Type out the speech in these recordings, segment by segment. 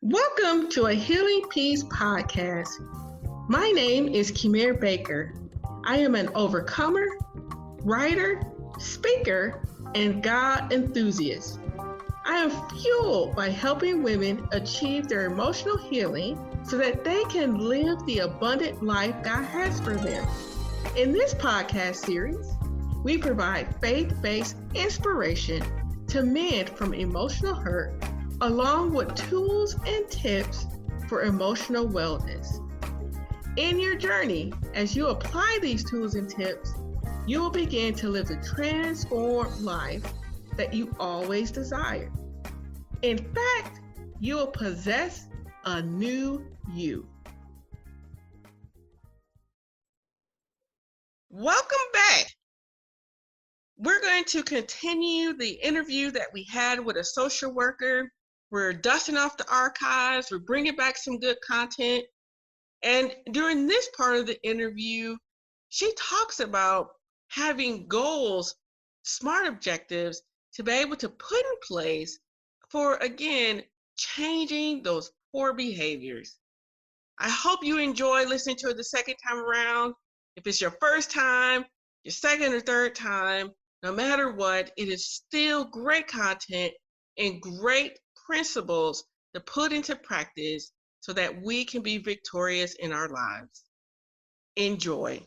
Welcome to a Healing Peace podcast. My name is Kimir Baker. I am an overcomer, writer, speaker, and God enthusiast. I am fueled by helping women achieve their emotional healing so that they can live the abundant life God has for them. In this podcast series, we provide faith-based inspiration to mend from emotional hurt, along with tools and tips for emotional wellness. In your journey, as you apply these tools and tips, you will begin to live the transformed life that you always desired. In fact, you will possess a new you. Welcome back. We're going to continue the interview that we had with a social worker. We're dusting off the archives. We're bringing back some good content. And during this part of the interview, she talks about having goals, smart objectives to be able to put in place for, again, changing those poor behaviors. I hope you enjoy listening to it the second time around. If it's your first time, your second or third time, no matter what, it is still great content and great principles to put into practice so that we can be victorious in our lives. Enjoy.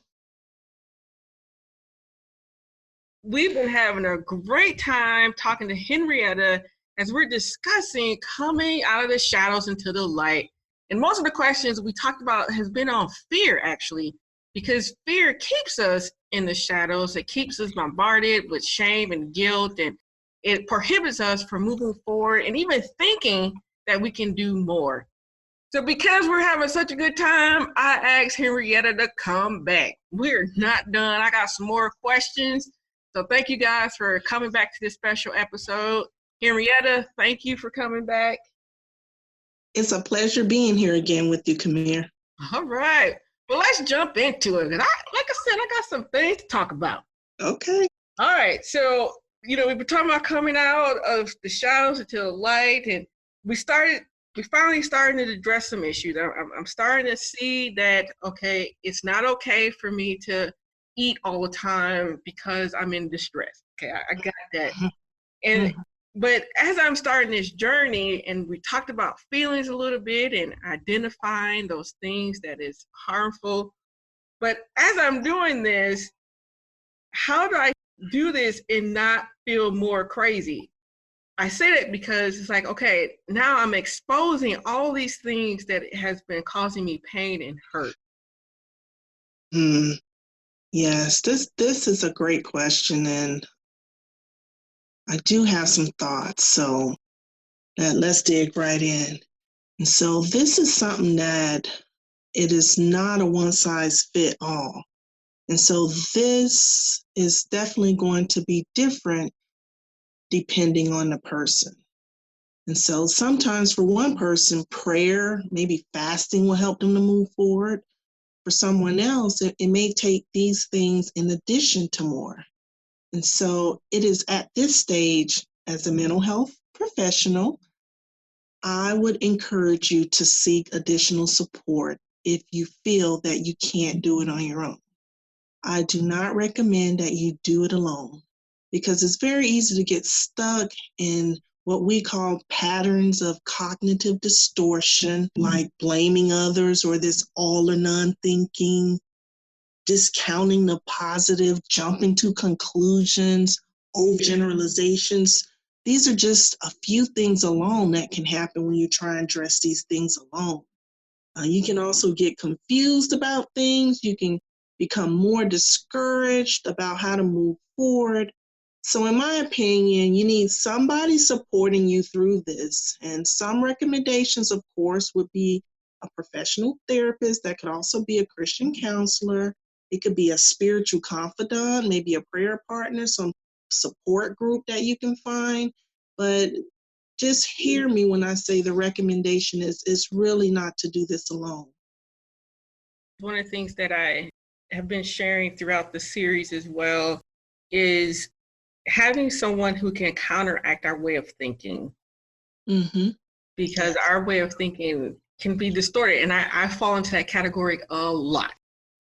We've been having a great time talking to Henrietta as we're discussing coming out of the shadows into the light. And most of the questions we talked about has been on fear, actually, because fear keeps us in the shadows. It keeps us bombarded with shame and guilt, and it prohibits us from moving forward and even thinking that we can do more. So because we're having such a good time, I asked Henrietta to come back. We're not done. I got some more questions. So thank you guys for coming back to this special episode. Henrietta, thank you for coming back. It's a pleasure being here again with you, Kamir. All right. Well, let's jump into it. And like I said, I got some things to talk about. Okay. All right. So, we've been talking about coming out of the shadows into the light, and we finally started to address some issues. I'm starting to see that, okay, it's not okay for me to eat all the time because I'm in distress. Okay, I got that. And but as I'm starting this journey, and we talked about feelings a little bit and identifying those things that is harmful. But as I'm doing this, how do I do this and not feel more crazy? I say that because it's like, okay, now I'm exposing all these things that has been causing me pain and hurt. Yes, this is a great question, and I do have some thoughts, so let's dig right in. And so this is something that it is not a one-size-fits-all. And so this is definitely going to be different depending on the person. And so sometimes for one person, prayer, maybe fasting will help them to move forward. For someone else, it may take these things in addition to more. And so it is at this stage, as a mental health professional, I would encourage you to seek additional support if you feel that you can't do it on your own. I do not recommend that you do it alone, because it's very easy to get stuck in what we call patterns of cognitive distortion, like blaming others or this all or none thinking, discounting the positive, jumping to conclusions, overgeneralizations. These are just a few things alone that can happen when you try and address these things alone. You can also get confused about things. You can become more discouraged about how to move forward. So in my opinion, you need somebody supporting you through this. And some recommendations, of course, would be a professional therapist. That could also be a Christian counselor. It could be a spiritual confidant, maybe a prayer partner, some support group that you can find. But just hear me when I say the recommendation is really not to do this alone. One of the things that I have been sharing throughout the series as well is having someone who can counteract our way of thinking. because our way of thinking can be distorted. And I fall into that category a lot.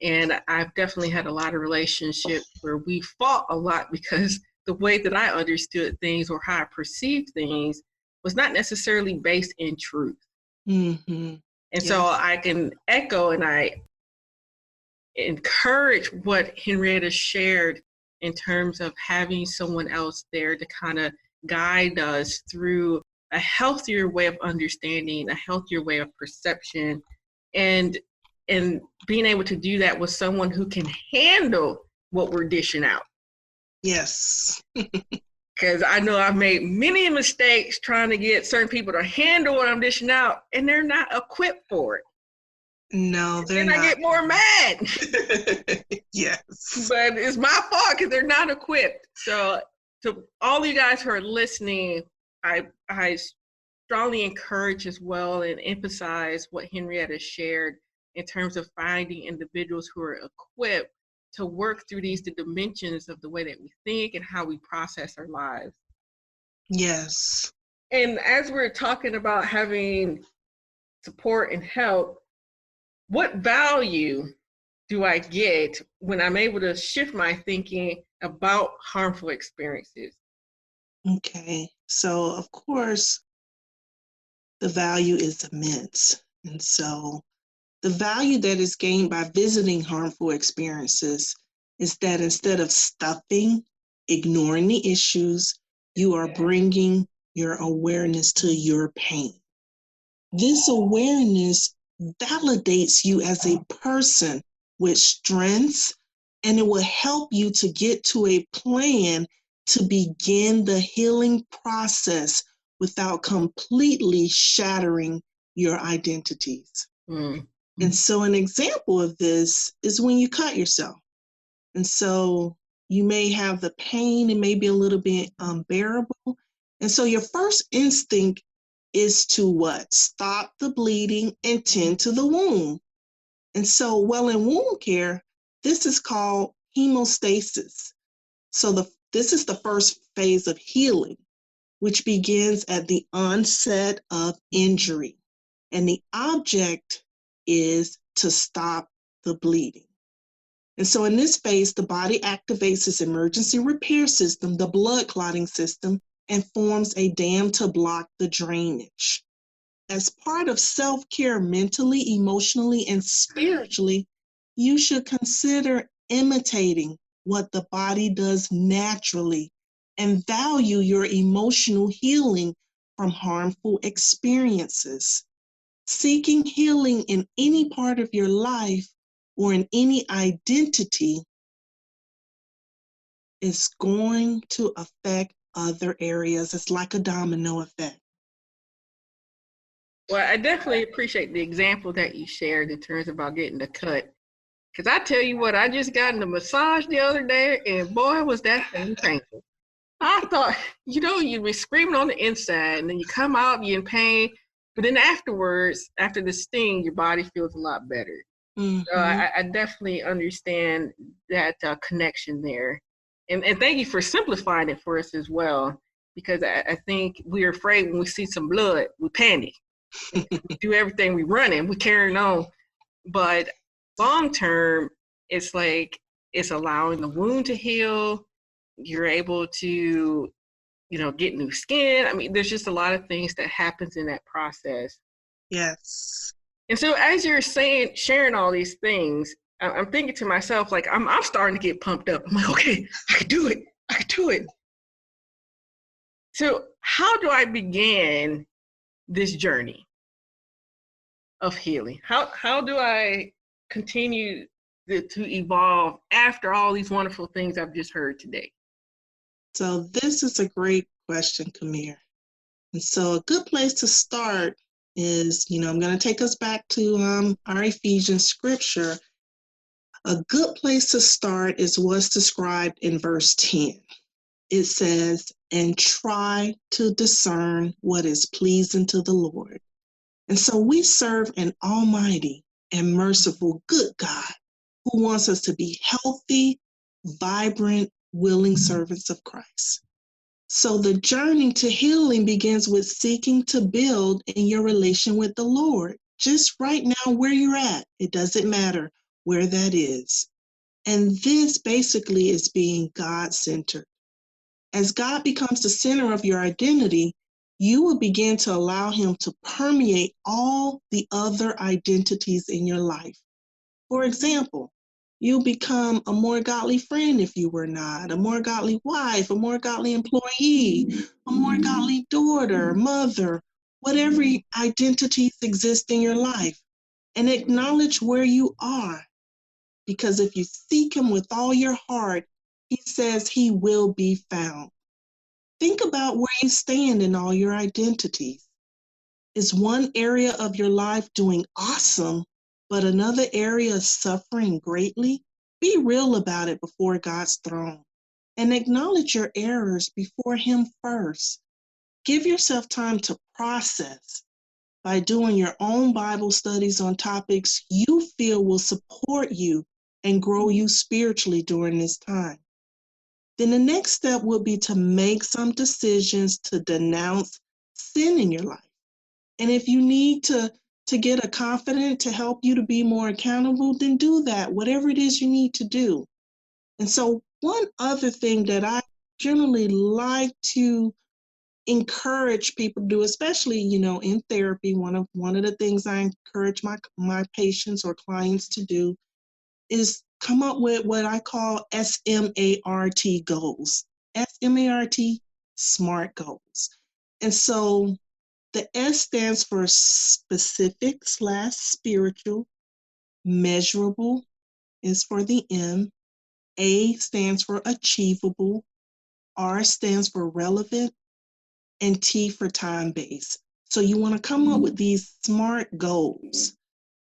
And I've definitely had a lot of relationships where we fought a lot because the way that I understood things or how I perceived things was not necessarily based in truth. Mm-hmm. And so I can echo and I encourage what Henrietta shared in terms of having someone else there to kind of guide us through a healthier way of understanding, a healthier way of perception, and being able to do that with someone who can handle what we're dishing out. Yes. Because I know I've made many mistakes trying to get certain people to handle what I'm dishing out, and they're not equipped for it. No, they're not. And I get more mad. Yes. But it's my fault because they're not equipped. So to all you guys who are listening, I strongly encourage as well and emphasize what Henrietta shared in terms of finding individuals who are equipped to work through the dimensions of the way that we think and how we process our lives. Yes. And as we're talking about having support and help, what value do I get when I'm able to shift my thinking about harmful experiences? Okay. So, of course, the value is immense. And so, the value that is gained by visiting harmful experiences is that instead of stuffing, ignoring the issues, you are bringing your awareness to your pain. This awareness validates you as a person with strengths, and it will help you to get to a plan to begin the healing process without completely shattering your identities. Mm. And so an example of this is when you cut yourself. And so you may have the pain, it may be a little bit unbearable. And so your first instinct is to what? Stop the bleeding and tend to the wound. And so, well, in wound care, this is called hemostasis. So this is the first phase of healing, which begins at the onset of injury. And the object is to stop the bleeding. And so in this phase, the body activates its emergency repair system, the blood clotting system, and forms a dam to block the drainage. As part of self-care mentally, emotionally, and spiritually, you should consider imitating what the body does naturally and value your emotional healing from harmful experiences. Seeking healing in any part of your life or in any identity is going to affect other areas. It's like a domino effect. Well, I definitely appreciate the example that you shared in terms about getting the cut. Because I tell you what, I just got in a massage the other day, and boy, was that thing painful. I thought, you'd be screaming on the inside, and then you come out, you're in pain, but then afterwards, after the sting, your body feels a lot better. Mm-hmm. So I definitely understand that connection there. And thank you for simplifying it for us as well, because I think we're afraid when we see some blood, we panic. We do everything, we running, we carrying on. But long term, it's like it's allowing the wound to heal. You're able to, get new skin. I mean, there's just a lot of things that happens in that process. Yes. And so as you're sharing all these things, I'm thinking to myself, like, I'm starting to get pumped up. I'm like, okay, I can do it. I can do it. So how do I begin this journey of healing? How do I continue to evolve after all these wonderful things I've just heard today? So this is a great question, Kamir. And so a good place to start is, I'm going to take us back to our Ephesians scripture. A good place to start is what's described in verse 10. It says, and try to discern what is pleasing to the Lord. And so we serve an almighty and merciful good God who wants us to be healthy, vibrant, willing servants of Christ. So the journey to healing begins with seeking to build in your relation with the Lord. Just right now where you're at, it doesn't matter where that is. And this basically is being God-centered. As God becomes the center of your identity, you will begin to allow him to permeate all the other identities in your life. For example, you'll become a more godly friend if you were not, a more godly wife, a more godly employee, a more godly daughter, mother, whatever identities exist in your life. And acknowledge where you are. Because if you seek him with all your heart, he says he will be found. Think about where you stand in all your identities. Is one area of your life doing awesome, but another area is suffering greatly? Be real about it before God's throne and acknowledge your errors before him first. Give yourself time to process by doing your own Bible studies on topics you feel will support you and grow you spiritually during this time. Then the next step will be to make some decisions to denounce sin in your life. And if you need to get a confidant to help you to be more accountable, then do that, whatever it is you need to do. And so one other thing that I generally like to encourage people to do, especially, in therapy, one of the things I encourage my patients or clients to do is come up with what I call SMART goals. SMART, SMART goals. And so the S stands for specific/spiritual. Measurable is for the M. A stands for achievable. R stands for relevant. And T for time-based. So you want to come up with these SMART goals.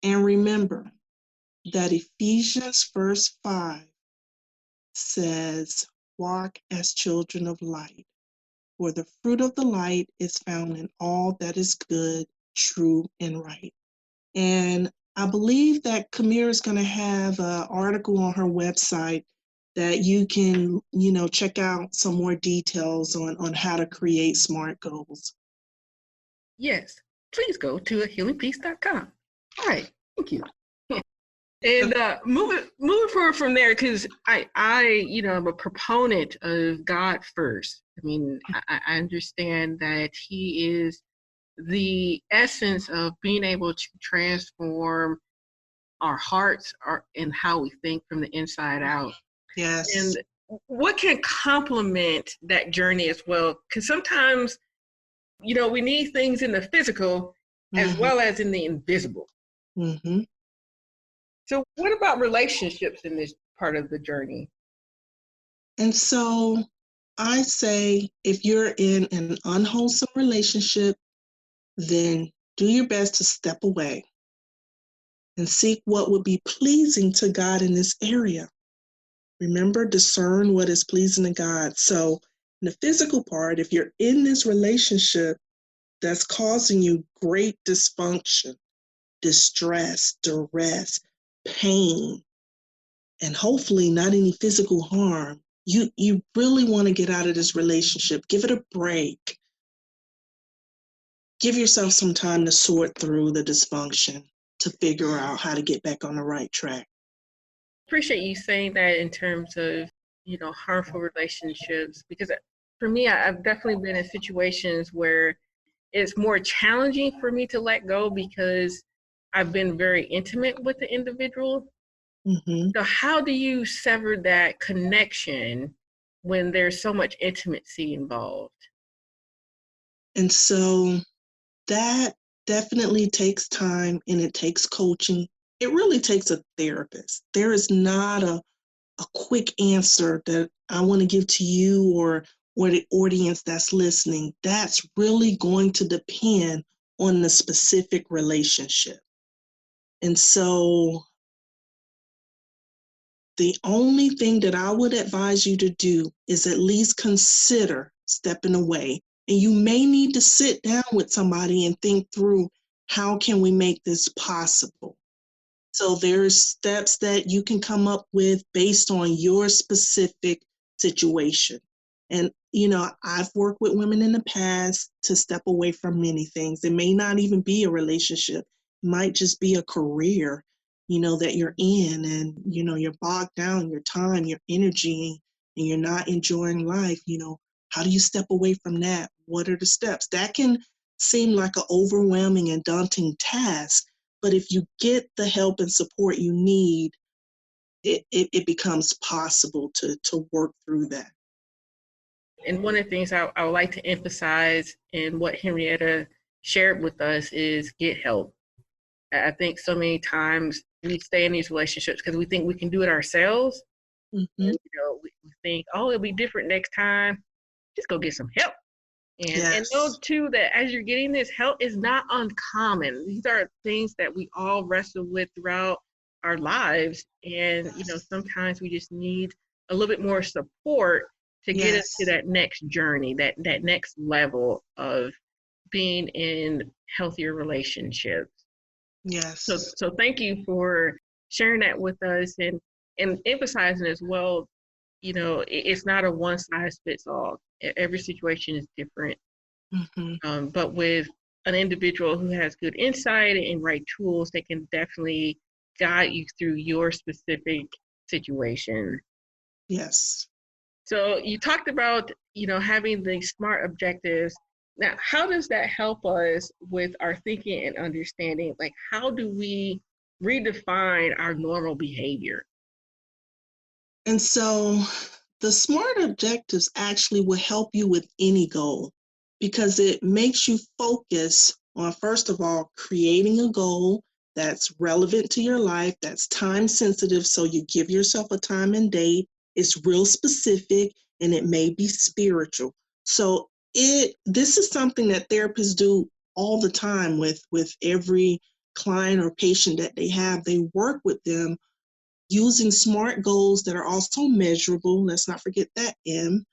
And remember that Ephesians verse 5 says, walk as children of light. For the fruit of the light is found in all that is good, true, and right. And I believe that Kamira is going to have an article on her website that you can, check out some more details on how to create SMART goals. Yes, please go to healingpeace.com. All right, thank you. And moving forward from there, because I am a proponent of God first. I mean, I understand that he is the essence of being able to transform our hearts and how we think from the inside out. Yes. And what can complement that journey as well? Because sometimes, we need things in the physical as well as in the invisible. Mm-hmm. So what about relationships in this part of the journey? And so I say, if you're in an unwholesome relationship, then do your best to step away and seek what would be pleasing to God in this area. Remember, discern what is pleasing to God. So in the physical part, if you're in this relationship that's causing you great dysfunction, distress, duress, pain, and hopefully not any physical harm, you really want to get out of this relationship. Give it a break. Give yourself some time to sort through the dysfunction to figure out how to get back on the right track. Appreciate you saying that in terms of, harmful relationships, because for me, I've definitely been in situations where it's more challenging for me to let go because I've been very intimate with the individual. Mm-hmm. So how do you sever that connection when there's so much intimacy involved? And so that definitely takes time and it takes coaching. It really takes a therapist. There is not a quick answer that I want to give to you or the audience that's listening. That's really going to depend on the specific relationship. And so the only thing that I would advise you to do is at least consider stepping away. And you may need to sit down with somebody and think through, how can we make this possible? So there's steps that you can come up with based on your specific situation. And I've worked with women in the past to step away from many things. It may not even be a relationship. It might just be a career, that you're in, and, you're bogged down, your time, your energy, and you're not enjoying life. How do you step away from that? What are the steps? That can seem like an overwhelming and daunting task, but if you get the help and support you need, it becomes possible to work through that. And one of the things I would like to emphasize in what Henrietta shared with us is get help. I think so many times we stay in these relationships because we think we can do it ourselves. Mm-hmm. And, we think, oh, it'll be different next time. Just go get some help. And know too that as you're getting this help is not uncommon. These are things that we all wrestle with throughout our lives. And, sometimes we just need a little bit more support to get us to that next journey, that next level of being in healthier relationships. Yes. So thank you for sharing that with us and emphasizing as well, it's not a one size fits all. Every situation is different. Mm-hmm. But with an individual who has good insight and right tools, they can definitely guide you through your specific situation. Yes. So you talked about, having the SMART objectives. Now, how does that help us with our thinking and understanding? Like, how do we redefine our normal behavior? And so the SMART objectives actually will help you with any goal because it makes you focus on, first of all, creating a goal that's relevant to your life, that's time sensitive. So you give yourself a time and date. It's real specific and it may be spiritual. So this is something that therapists do all the time with every client or patient that they have. They work with them using SMART goals that are also measurable. Let's not forget that M,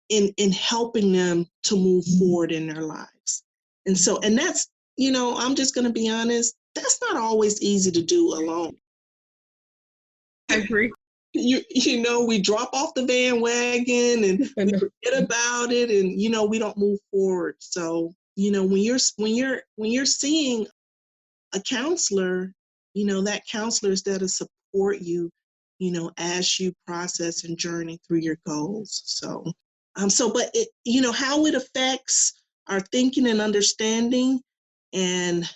in helping them to move forward in their lives. And that's, I'm just going to be honest, that's not always easy to do alone. I agree. We drop off the bandwagon and we forget about it, and we don't move forward. So when you're seeing a counselor, that counselor is there to support you, as you process and journey through your goals. But it, how it affects our thinking and understanding and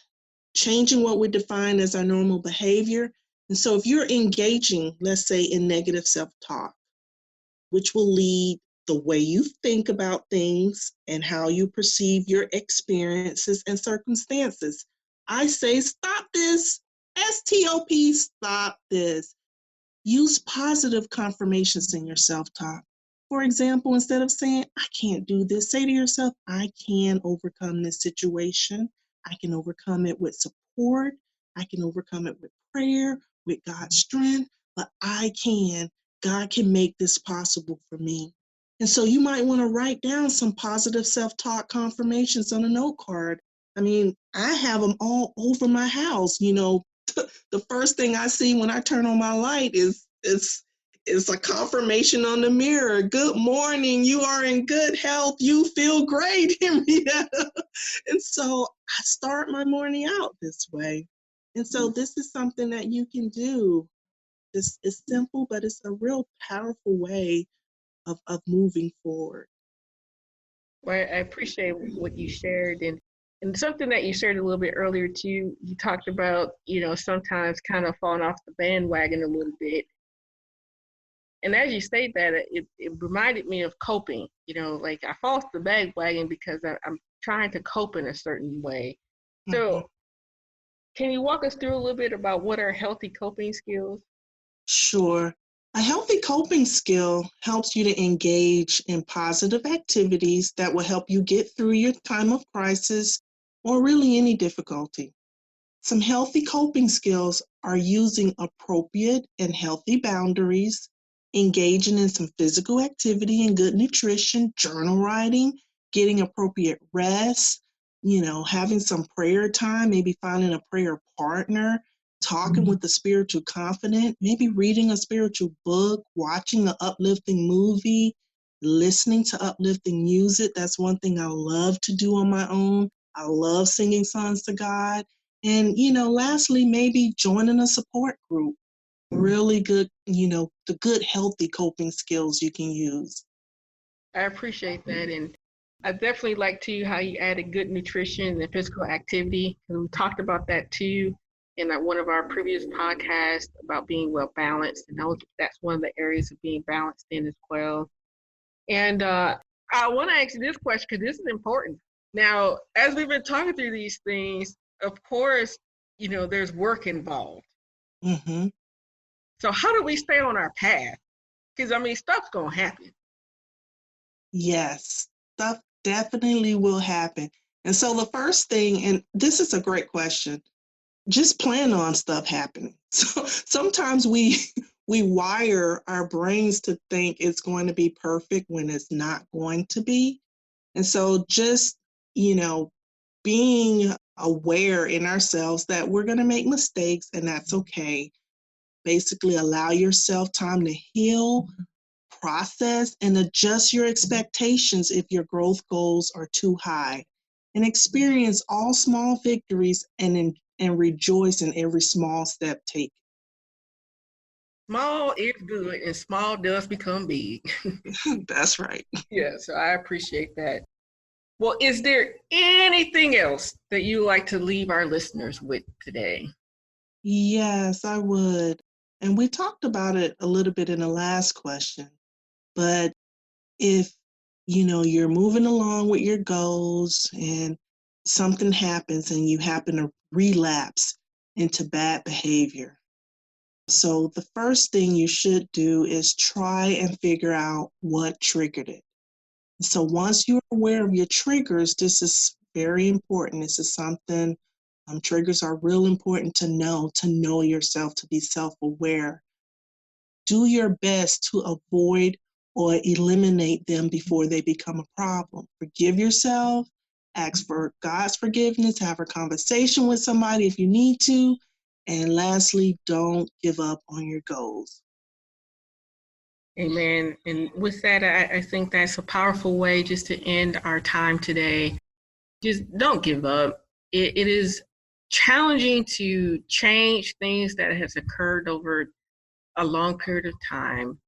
changing what we define as our normal behavior. And so if you're engaging, let's say, in negative self-talk, which will lead the way you think about things and how you perceive your experiences and circumstances, I say stop this. STOP, stop this. Use positive confirmations in your self-talk. For example, instead of saying, I can't do this, say to yourself, I can overcome this situation. I can overcome it with support. I can overcome it with prayer, with God's strength, but I can. God can make this possible for me. And so you might want to write down some positive self-talk confirmations on a note card. I mean, I have them all over my house. The first thing I see when I turn on my light is a confirmation on the mirror. Good morning. You are in good health. You feel great, Henrietta. And so I start my morning out this way. And so this is something that you can do. It's simple, but it's a real powerful way of moving forward. Well, I appreciate what you shared, and something that you shared a little bit earlier too. You talked about, sometimes kind of falling off the bandwagon a little bit. And as you state that, it reminded me of coping. Like I fall off the bandwagon because I'm trying to cope in a certain way. So can you walk us through a little bit about what are healthy coping skills? Sure. A healthy coping skill helps you to engage in positive activities that will help you get through your time of crisis or really any difficulty. Some healthy coping skills are using appropriate and healthy boundaries, engaging in some physical activity and good nutrition, journal writing, getting appropriate rest, having some prayer time, maybe finding a prayer partner, talking with a spiritual confidant, maybe reading a spiritual book, watching an uplifting movie, listening to uplifting music. That's one thing I love to do on my own. I love singing songs to God. And, lastly, maybe joining a support group. Really good, the good, healthy coping skills you can use. I appreciate that. And I definitely like too how you added good nutrition and physical activity. And we talked about that too in one of our previous podcasts about being well balanced. And that's one of the areas of being balanced in as well. And I want to ask you this question because this is important. Now, as we've been talking through these things, of course, there's work involved. Mm-hmm. So how do we stay on our path? Because, stuff's going to happen. Yes, stuff definitely will happen. And so the first thing, and this is a great question, just plan on stuff happening. So sometimes we wire our brains to think it's going to be perfect when it's not going to be. And so just, being aware in ourselves that we're going to make mistakes and that's okay. Basically allow yourself time to heal, process, and adjust your expectations if your growth goals are too high. And experience all small victories and rejoice in every small step taken. Small is good and small does become big. That's right. Yeah, so I appreciate that. Well, is there anything else that you like to leave our listeners with today? Yes, I would. And we talked about it a little bit in the last question, but if you're moving along with your goals and something happens and you happen to relapse into bad behavior. So the first thing you should do is try and figure out what triggered it. So once you're aware of your triggers, this is very important. This is something, triggers are real important to know yourself, to be self-aware. Do your best to avoid or eliminate them before they become a problem. Forgive yourself, ask for God's forgiveness, have a conversation with somebody if you need to, and lastly, don't give up on your goals. Amen. And with that, I think that's a powerful way just to end our time today. Just don't give up. It is challenging to change things that has occurred over a long period of time.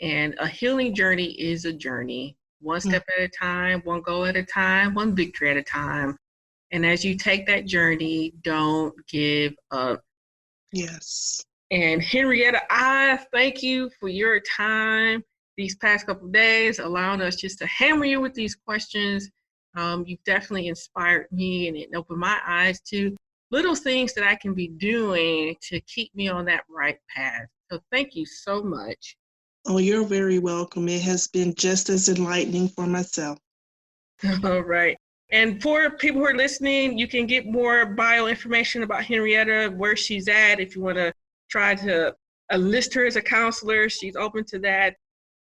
And a healing journey is a journey, one step at a time, one goal at a time, one victory at a time. And as you take that journey, don't give up. Yes. And Henrietta, I thank you for your time these past couple of days, allowing us just to hammer you with these questions. You've definitely inspired me and it opened my eyes to little things that I can be doing to keep me on that right path. So thank you so much. Oh, you're very welcome. It has been just as enlightening for myself. All right. And for people who are listening, you can get more bio information about Henrietta, where she's at. If you want to try to enlist her as a counselor, she's open to that.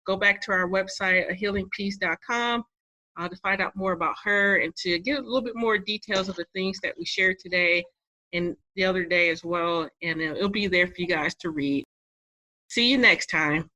Go back to our website, healingpeace.com, to find out more about her and to get a little bit more details of the things that we shared today and the other day as well. And it'll be there for you guys to read. See you next time.